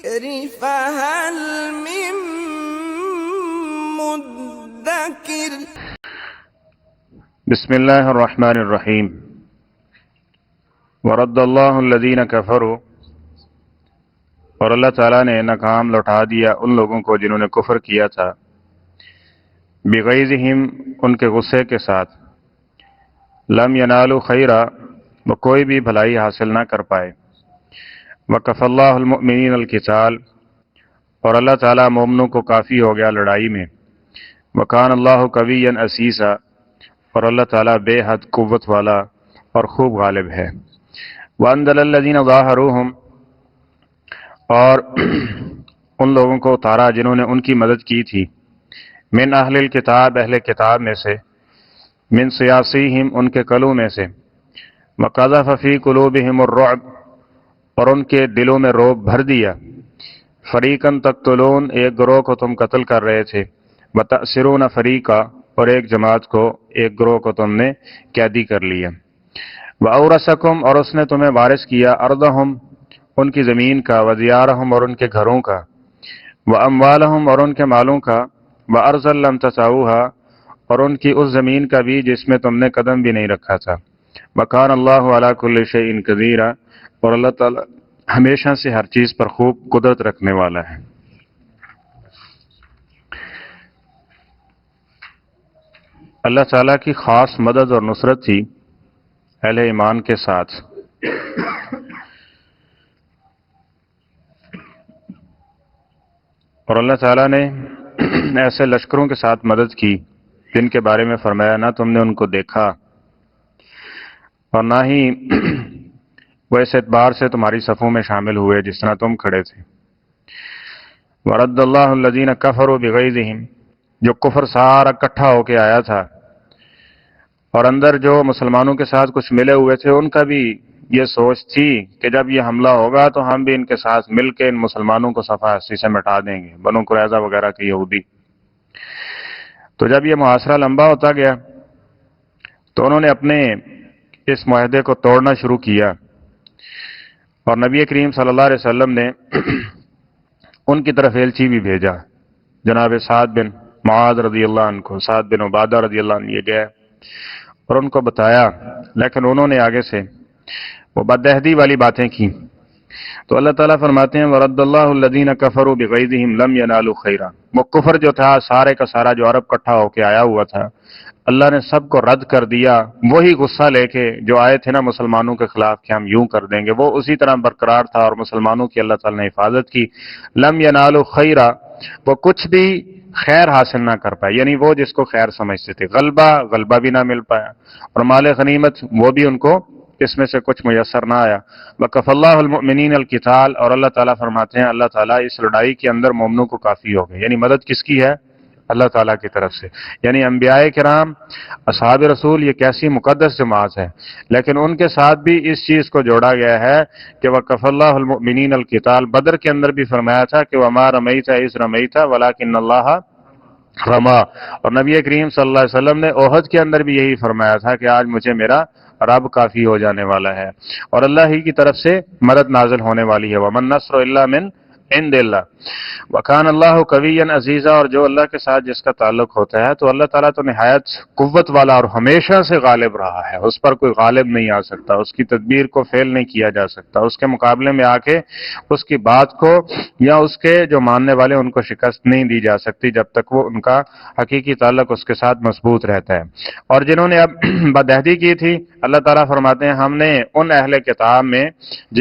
فهل من مدكر بسم اللہ الرحمن الرحیم ورد اللہ الذین کفروا، اور اللہ تعالیٰ نے ناکام لوٹا دیا ان لوگوں کو جنہوں نے کفر کیا تھا، بغیظہم ان کے غصے کے ساتھ، لم ینالوا خیرا وہ کوئی بھی بھلائی حاصل نہ کر پائے، وکفی اللہ المؤمنین القتال اور اللہ تعالیٰ مومنوں کو کافی ہو گیا لڑائی میں، وکان اللہ قویا عزیزا اور اللہ تعالیٰ بے حد قوت والا اور خوب غالب ہے، وانزل الذین ظاہروہم اور ان لوگوں کو اتارا جنہوں نے ان کی مدد کی تھی، من اہل الکتاب اہل کتاب میں سے، من سیاسیہم ان کے قلوں میں سے، وقذف فی قلوبہم الرعب اور ان کے دلوں میں رعب بھر دیا، فریقاً تقتلون ایک گروہ کو تم قتل کر رہے تھے، وتأسرون فریقا اور ایک جماعت کو ایک گروہ کو تم نے قیدی کر لیا، وأورثکم اور اس نے تمہیں وارث کیا ارضہم ان کی زمین کا، ودیارہم اور ان کے گھروں کا، واموالہم اور ان کے مالوں کا، وارضا لم تطئوها اور ان کی اس زمین کا بھی جس میں تم نے قدم بھی نہیں رکھا تھا، وکان اللہ علی کل شیء قدیر اور اللہ تعالی ہمیشہ سے ہر چیز پر خوب قدرت رکھنے والا ہے۔ اللہ تعالیٰ کی خاص مدد اور نصرت تھی اہل ایمان کے ساتھ، اور اللہ تعالیٰ نے ایسے لشکروں کے ساتھ مدد کی جن کے بارے میں فرمایا نہ تم نے ان کو دیکھا اور نہ ہی وہ اس اعتبار سے تمہاری صفوں میں شامل ہوئے جس طرح تم کھڑے تھے۔ ورد اللہ الذین کفروا بغیظہم جو کفر سارا اکٹھا ہو کے آیا تھا اور اندر جو مسلمانوں کے ساتھ کچھ ملے ہوئے تھے ان کا بھی یہ سوچ تھی کہ جب یہ حملہ ہوگا تو ہم بھی ان کے ساتھ مل کے ان مسلمانوں کو صفحہ ہستی سے مٹا دیں گے، بنو قریظہ وغیرہ کے یہودی۔ تو جب یہ محاصرہ لمبا ہوتا گیا تو انہوں نے اپنے اس معاہدے کو توڑنا شروع کیا اور نبی کریم صلی اللہ علیہ وسلم نے ان کی طرف ایلچی بھی بھیجا، جناب سعد بن معاذ رضی اللہ عنہ کو، سعد بن عبادہ رضی اللہ عنہ یہ گئے اور ان کو بتایا، لیکن انہوں نے آگے سے وہ بدعہدی والی باتیں کی۔ تو اللہ تعالیٰ فرماتے ہیں وَرَدَّ اللَّهُ الَّذِينَ كَفَرُوا بِغَيْظِهِمْ لَمْ يَنَالُوا خَيْرًا وہ کفر جو تھا سارے کا سارا جو عرب اکٹھا ہو کے آیا ہوا تھا، اللہ نے سب کو رد کر دیا، وہی غصہ لے کے جو آئے تھے نا مسلمانوں کے خلاف کہ ہم یوں کر دیں گے، وہ اسی طرح برقرار تھا اور مسلمانوں کی اللہ تعالیٰ نے حفاظت کی۔ لم ینالوا خیرا وہ کچھ بھی خیر حاصل نہ کر پائے، یعنی وہ جس کو خیر سمجھتے تھے، غلبہ بھی نہ مل پایا، اور مال غنیمت وہ بھی ان کو اس میں سے کچھ میسر نہ آیا۔ وکفی اللہ المؤمنین القتال اور اللہ تعالیٰ فرماتے ہیں اللہ تعالیٰ اس لڑائی کے اندر مومنوں کو کافی ہو گئے، یعنی مدد کس کی ہے؟ اللہ تعالیٰ کی طرف سے، یعنی انبیاء کرام اصحاب رسول یہ کیسی مقدس جماعت ہے، لیکن ان کے ساتھ بھی اس چیز کو جوڑا گیا ہے کہ وکفی اللہ المؤمنین القتال۔ بدر کے اندر بھی فرمایا تھا کہ وما رمیت اذ رمیت ولکن اللہ رما، اور نبی کریم صلی اللہ علیہ وسلم نے احد کے اندر بھی یہی فرمایا تھا کہ آج مجھے میرا رب کافی ہو جانے والا ہے اور اللہ ہی کی طرف سے مدد نازل ہونے والی ہے، ومن نصر الا من عند اللہ وکان اللہ قویا عزیزا اور جو اللہ کے ساتھ جس کا تعلق ہوتا ہے تو اللہ تعالیٰ تو نہایت قوت والا اور ہمیشہ سے غالب رہا ہے، اس پر کوئی غالب نہیں آ سکتا، اس کی تدبیر کو فیل نہیں کیا جا سکتا، اس کے مقابلے میں آ کے اس کی بات کو یا اس کے جو ماننے والے ان کو شکست نہیں دی جا سکتی جب تک وہ ان کا حقیقی تعلق اس کے ساتھ مضبوط رہتا ہے۔ اور جنہوں نے اب بدعہدی کی تھی اللہ تعالیٰ فرماتے ہیں ہم نے ان اہل کتاب میں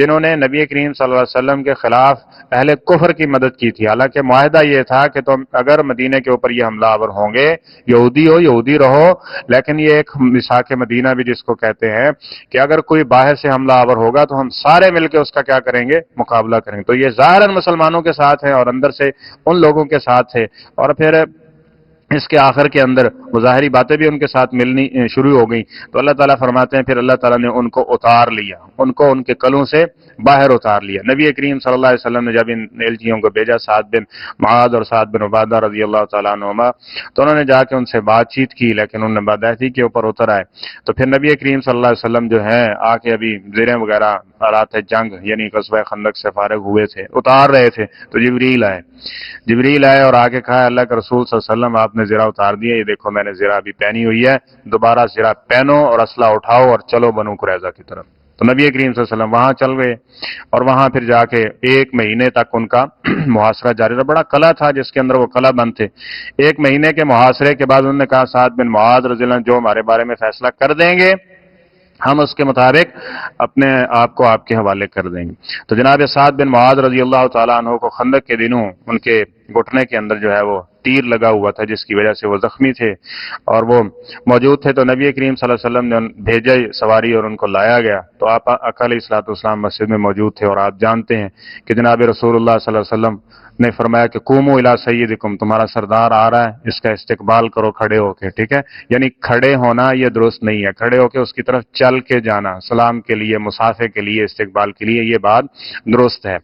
جنہوں نے نبی کریم صلی اللہ علیہ وسلم کے خلاف اہل کفر کی مدد کی تھی، حالانکہ معاہدہ یہ تھا کہ تم اگر مدینہ کے اوپر یہ حملہ آور ہوں گے یہودی ہو یہودی رہو، لیکن یہ ایک میثاق مدینہ بھی جس کو کہتے ہیں کہ اگر کوئی باہر سے حملہ آور ہوگا تو ہم سارے مل کے اس کا کیا کریں گے؟ مقابلہ کریں گے۔ تو یہ ظاہراً مسلمانوں کے ساتھ ہیں اور اندر سے ان لوگوں کے ساتھ تھے، اور پھر اس کے آخر کے اندر وہ ظاہری باتیں بھی ان کے ساتھ ملنی شروع ہو گئیں، تو اللہ تعالیٰ فرماتے ہیں پھر اللہ تعالیٰ نے ان کو اتار لیا، ان کو ان کے قلوں سے باہر اتار لیا۔ نبی کریم صلی اللہ علیہ وسلم نے جب ان ایلچیوں کو بھیجا سعد بن معاذ اور سعد بن عبادہ رضی اللہ تعالیٰ عنہما، تو انہوں نے جا کے ان سے بات چیت کی، لیکن انہوں نے بدعہدی کے اوپر اتر آئے۔ تو پھر نبی کریم صلی اللہ علیہ وسلم جو ہیں آ کے ابھی زیریں وغیرہ حالات جنگ یعنی غزوہ خندق سے فارغ ہوئے تھے، اتار رہے تھے تو جبریل آئے اور آگے کہا اللہ کے رسول صلی اللہ علیہ وسلم آپ نے زرہ اتار دیا، یہ دیکھو میں نے زرہ بھی پہنی ہوئی ہے، دوبارہ زرہ پہنو اور اسلحہ اٹھاؤ اور چلو بنو قریظہ کی طرف۔ تو نبی کریم صلی اللہ علیہ وسلم وہاں چل گئے اور وہاں پھر جا کے 1 مہینے تک ان کا محاصرہ جاری رہا۔ بڑا قلعہ تھا جس کے اندر وہ قلعہ بند تھے۔ 1 مہینے کے محاصرے کے بعد انہوں نے کہا سعد بن معاذ رضی اللہ عنہ جو ہمارے بارے میں فیصلہ کر دیں گے ہم اس کے مطابق اپنے آپ کو آپ کے حوالے کر دیں گے۔ تو جناب سعد بن معاذ رضی اللہ تعالیٰ عنہ کو خندق کے دنوں ان کے گھٹنے کے اندر جو ہے وہ تیر لگا ہوا تھا جس کی وجہ سے وہ زخمی تھے اور وہ موجود تھے۔ تو نبی کریم صلی اللہ علیہ وسلم نے بھیجا سواری اور ان کو لایا گیا۔ تو آپ علیہ الصلوۃ والسلام مسجد میں موجود تھے اور آپ جانتے ہیں کہ جناب رسول اللہ صلی اللہ علیہ وسلم نے فرمایا کہ قوموا الی سیدکم، تمہارا سردار آ رہا ہے، اس کا استقبال کرو کھڑے ہو کے، ٹھیک ہے؟ یعنی کھڑے ہونا یہ درست نہیں ہے، کھڑے ہو کے اس کی طرف چل کے جانا، سلام کے لیے، مصافحے کے لیے، استقبال کے لیے، یہ بات درست ہے۔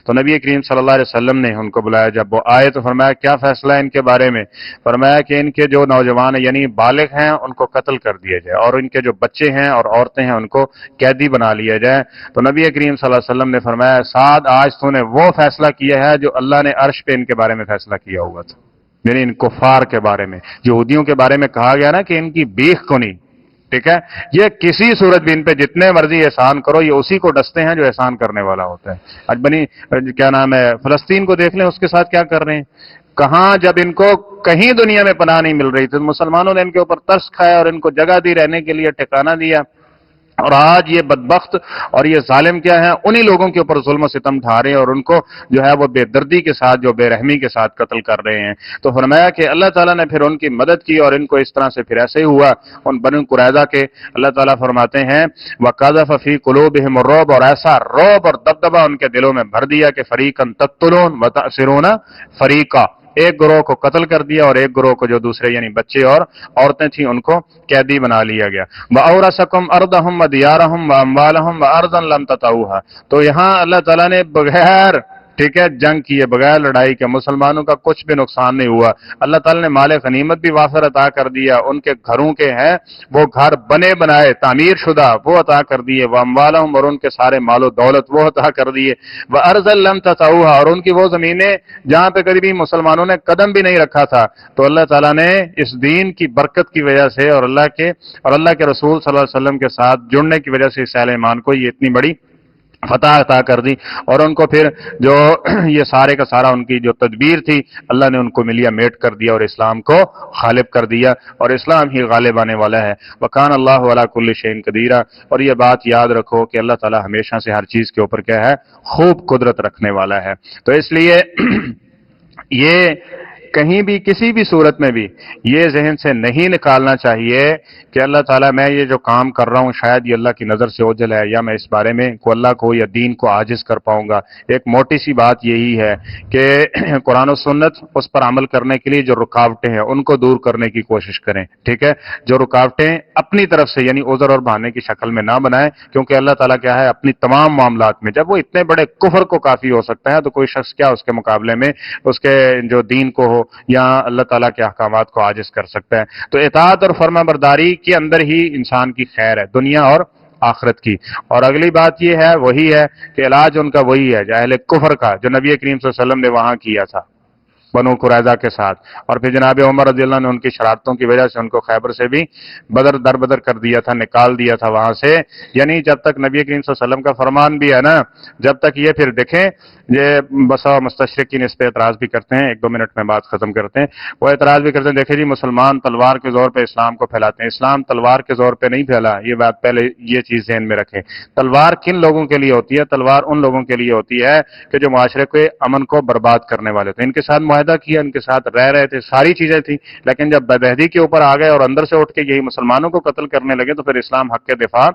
تو نبی کریم صلی اللہ علیہ وسلم نے ان کو بلایا، جب وہ آئے تو فرمایا کیا فیصلہ ہے ان کے بارے میں؟ فرمایا کہ ان کے جو نوجوان ہیں یعنی بالغ ہیں ان کو قتل کر دیا جائے اور ان کے جو بچے ہیں اور عورتیں ہیں ان کو قیدی بنا لیا جائے۔ تو نبی کریم صلی اللہ علیہ وسلم نے فرمایا سعد آج تو نے وہ فیصلہ کیا ہے جو اللہ نے عرش پہ ان کے بارے میں فیصلہ کیا ہوا تھا، یعنی ان کفار کے بارے میں، یہودیوں کے بارے میں کہا گیا نا کہ ان کی بیخ کو نہیں، ٹھیک ہے؟ یہ کسی صورت بھی ان پہ جتنے مرضی احسان کرو یہ اسی کو ڈستے ہیں جو احسان کرنے والا ہوتا ہے۔ آج بنی کیا نام ہے فلسطین کو دیکھ لیں، اس کے ساتھ کیا کر رہے ہیں، کہاں جب ان کو کہیں دنیا میں پناہ نہیں مل رہی تھی مسلمانوں نے ان کے اوپر ترس کھایا اور ان کو جگہ دی، رہنے کے لیے ٹھکانہ دیا، اور آج یہ بدبخت اور یہ ظالم کیا ہے انہی لوگوں کے اوپر ظلم و ستم ڈھا رہے ہیں اور ان کو جو ہے وہ بے دردی کے ساتھ، جو بے رحمی کے ساتھ قتل کر رہے ہیں۔ تو فرمایا کہ اللہ تعالیٰ نے پھر ان کی مدد کی اور ان کو اس طرح سے پھر ایسے ہی ہوا ان بنو قریظہ کے اللہ تعالیٰ فرماتے ہیں وَقَذَفَ فِي قُلُوبِهِمُ الرُّعْبَ، اور ایسا رعب اور دبدبہ ان کے دلوں میں بھر دیا کہ فَرِيقًا تَقْتُلُونَ وَتَأْسِرُونَ فَرِيقًا، ایک گروہ کو قتل کر دیا اور ایک گروہ کو جو دوسرے یعنی بچے اور عورتیں تھیں ان کو قیدی بنا لیا گیا۔ وَأَوْرَثَكُمْ أَرْضَهُمْ وَدِيَارَهُمْ وَأَمْوَالَهُمْ وَأَرْضًا لَمْ تَطَئُوهَا، تو یہاں اللہ تعالیٰ نے بغیر ٹھیک ہے جنگ کیے، بغیر لڑائی کے مسلمانوں کا کچھ بھی نقصان نہیں ہوا۔ اللہ تعالیٰ نے مال غنیمت بھی وافر عطا کر دیا، ان کے گھروں کے ہیں وہ گھر بنے بنائے تعمیر شدہ وہ عطا کر دیے، وَأَمْوَالَهُمْ، اور ان کے سارے مال و دولت وہ عطا کر دیے، وَأَرْضًا لَمْ تَطَئُوهَا، اور ان کی وہ زمینیں جہاں پہ کبھی بھی مسلمانوں نے قدم بھی نہیں رکھا تھا۔ تو اللہ تعالیٰ نے اس دین کی برکت کی وجہ سے اور اللہ کے رسول صلی اللہ علیہ وسلم کے ساتھ جڑنے کی وجہ سے اس اہل ایمان کو یہ اتنی بڑی فتح عطا کر دی، اور ان کو پھر جو یہ سارے کا سارا ان کی جو تدبیر تھی اللہ نے ان کو ملیا میٹ کر دیا اور اسلام کو غالب کر دیا، اور اسلام ہی غالب آنے والا ہے۔ وَكَانَ اللَّهُ عَلَىٰ كُلِّ شَيْءٍ قَدِيرًا، اور یہ بات یاد رکھو کہ اللہ تعالیٰ ہمیشہ سے ہر چیز کے اوپر کیا ہے خوب قدرت رکھنے والا ہے۔ تو اس لیے یہ کہیں بھی کسی بھی صورت میں بھی یہ ذہن سے نہیں نکالنا چاہیے کہ اللہ تعالیٰ میں یہ جو کام کر رہا ہوں شاید یہ اللہ کی نظر سے اوجھل ہے یا میں اس بارے میں کو اللہ کو یا دین کو عاجز کر پاؤں گا۔ ایک موٹی سی بات یہی ہے کہ قرآن و سنت اس پر عمل کرنے کے لیے جو رکاوٹیں ہیں ان کو دور کرنے کی کوشش کریں، ٹھیک ہے؟ جو رکاوٹیں اپنی طرف سے یعنی عذر اور بہانے کی شکل میں نہ بنائیں، کیونکہ اللہ تعالیٰ کیا ہے اپنی تمام معاملات میں جب وہ اتنے بڑے کفر کو کافی ہو سکتا ہے تو کوئی شخص کیا اس کے مقابلے میں اس کے جو دین کو ہو یا اللہ تعالیٰ کے احکامات کو عاجز کر سکتا ہے۔ تو اطاعت اور فرما برداری کے اندر ہی انسان کی خیر ہے دنیا اور آخرت کی۔ اور اگلی بات یہ ہے وہی ہے کہ علاج ان کا وہی ہے جو اہل کفر کا جو نبی کریم صلی اللہ علیہ وسلم نے وہاں کیا تھا بنو قریظہ کے ساتھ، اور پھر جناب عمر رضی اللہ نے ان کی شرارتوں کی وجہ سے ان کو خیبر سے بھی بدر کر دیا تھا، نکال دیا تھا وہاں سے۔ یعنی جب تک نبی کریم صلی اللہ علیہ وسلم کا فرمان بھی ہے نا، جب تک یہ پھر دیکھیں یہ بسا مستشرقین اس پہ اعتراض بھی کرتے ہیں، 1-2 منٹ میں بات ختم کرتے ہیں، وہ اعتراض بھی کرتے ہیں دیکھیں جی مسلمان تلوار کے زور پہ اسلام کو پھیلاتے ہیں، اسلام تلوار کے زور پہ نہیں پھیلا، یہ بات پہلے یہ چیز ذہن میں رکھیں۔ تلوار کن لوگوں کے لیے ہوتی ہے؟ تلوار ان لوگوں کے لیے ہوتی ہے کہ جو معاشرے کے امن کو برباد کرنے والے تھے، ان کے ساتھ معاہدہ کیا، ان کے ساتھ رہ رہے تھے، ساری چیزیں تھیں، لیکن جب بدہدی کے اوپر آ گئے اور اندر سے اٹھ کے یہی مسلمانوں کو قتل کرنے لگے تو پھر اسلام حق کے دفاع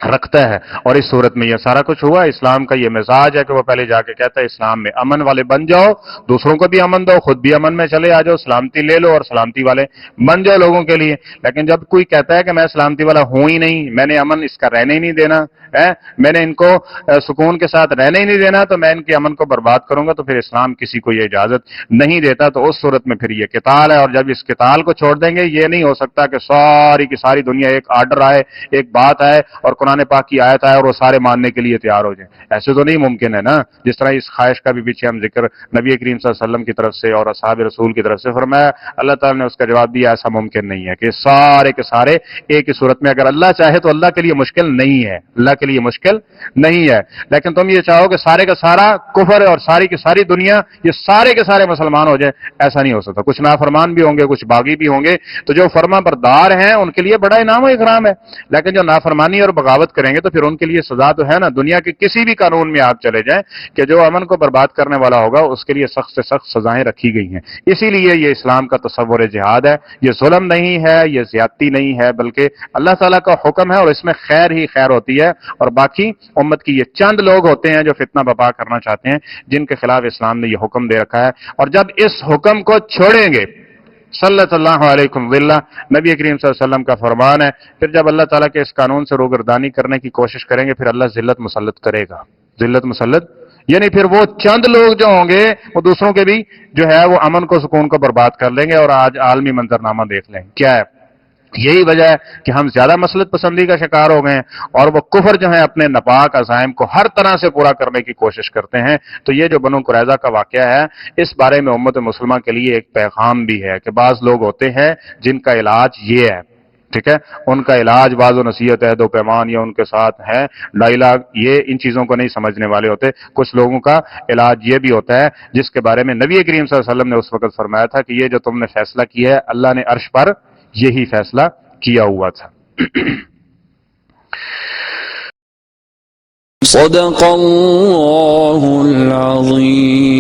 رکھتا ہے۔ اور اس صورت میں یہ سارا کچھ ہوا۔ اسلام کا یہ مزاج ہے کہ وہ پہلے جا کے کہتا ہے اسلام میں امن والے بن جاؤ، دوسروں کو بھی امن دو، خود بھی امن میں چلے آ جاؤ، سلامتی لے لو اور سلامتی والے بن جاؤ لوگوں کے لیے۔ لیکن جب کوئی کہتا ہے کہ میں سلامتی والا ہوں ہی نہیں، میں نے امن اس کا رہنے ہی نہیں دینا ہے، میں نے ان کو سکون کے ساتھ رہنے ہی نہیں دینا، تو میں ان کے امن کو برباد کروں گا، تو پھر اسلام کسی کو یہ اجازت نہیں دیتا۔ تو اس صورت میں پھر یہ قتال ہے، اور جب اس قتال کو چھوڑ دیں گے یہ نہیں ہو سکتا کہ ساری کی ساری دنیا ایک آرڈر آئے، ایک بات آئے اور قرآن قرآن پاک کی آیت آئے اور وہ سارے ماننے کے لیے تیار ہو جائیں. ایسے تو نہیں ممکن ہے نا. جس طرح اس خواہش کا بھی پیچھے ہم ذکر نبی کریم صلی اللہ علیہ وسلم کی طرف سے اور اصحاب رسول کی طرف سے فرمایا, اللہ تعالیٰ نے اس کا جواب دیا ایسا ممکن نہیں ہے کہ سارے کے سارے ایک ہی صورت میں, اگر اللہ چاہے تو اللہ کے لیے مشکل نہیں ہے, اللہ کے لیے مشکل نہیں ہے. لیکن تم یہ چاہو کہ سارے کا سارا کفر اور ساری کی ساری دنیا یہ سارے کے سارے مسلمان ہو جائے, ایسا نہیں ہو سکتا. کچھ نافرمان بھی ہوں گے, کچھ باغی بھی ہوں گے, تو جو فرما بردار ہیں ان کے لیے بڑا انعام و اکرام ہے. لیکن جو نافرمانی اور بغاوت کریں گے تو پھر ان کے لیے سزا تو ہے نا. دنیا کے کسی بھی قانون میں آپ چلے جائیں کہ جو امن کو برباد کرنے والا ہوگا اس کے لیے سخت سے سخت سزائیں رکھی گئی ہیں. اسی لیے یہ اسلام کا تصور جہاد ہے. یہ ظلم نہیں ہے, یہ زیادتی نہیں ہے, بلکہ اللہ تعالیٰ کا حکم ہے اور اس میں خیر ہی خیر ہوتی ہے. اور باقی امت کی یہ چند لوگ ہوتے ہیں جو فتنہ برپا کرنا چاہتے ہیں, جن کے خلاف اسلام نے یہ حکم دے رکھا ہے. اور جب اس حکم کو چھوڑیں گے, صلی اللہ علیہ وسلم, نبی کریم صلی اللہ علیہ وسلم کا فرمان ہے, پھر جب اللہ تعالیٰ کے اس قانون سے روگردانی کرنے کی کوشش کریں گے پھر اللہ ذلت مسلط کرے گا. ذلت مسلط یعنی پھر وہ چند لوگ جو ہوں گے وہ دوسروں کے بھی جو ہے وہ امن کو سکون کو برباد کر لیں گے. اور آج عالمی منظرنامہ دیکھ لیں کیا ہے. یہی وجہ ہے کہ ہم زیادہ مسلط پسندی کا شکار ہو گئے ہیں اور وہ کفر جو ہے اپنے ناپاک عزائم کو ہر طرح سے پورا کرنے کی کوشش کرتے ہیں. تو یہ جو بنو قریظہ کا واقعہ ہے اس بارے میں امت مسلمہ کے لیے ایک پیغام بھی ہے کہ بعض لوگ ہوتے ہیں جن کا علاج یہ ہے, ٹھیک ہے, ان کا علاج بعض و نصیحت ہے, دو پیمان یا ان کے ساتھ ہے ڈائلاگ, یہ ان چیزوں کو نہیں سمجھنے والے ہوتے. کچھ لوگوں کا علاج یہ بھی ہوتا ہے جس کے بارے میں نبی کریم صلی اللہ علیہ وسلم نے اس وقت فرمایا تھا کہ یہ جو تم نے فیصلہ کیا ہے اللہ نے عرش پر یہی فیصلہ کیا ہوا تھا. صدق اللہ العظیم.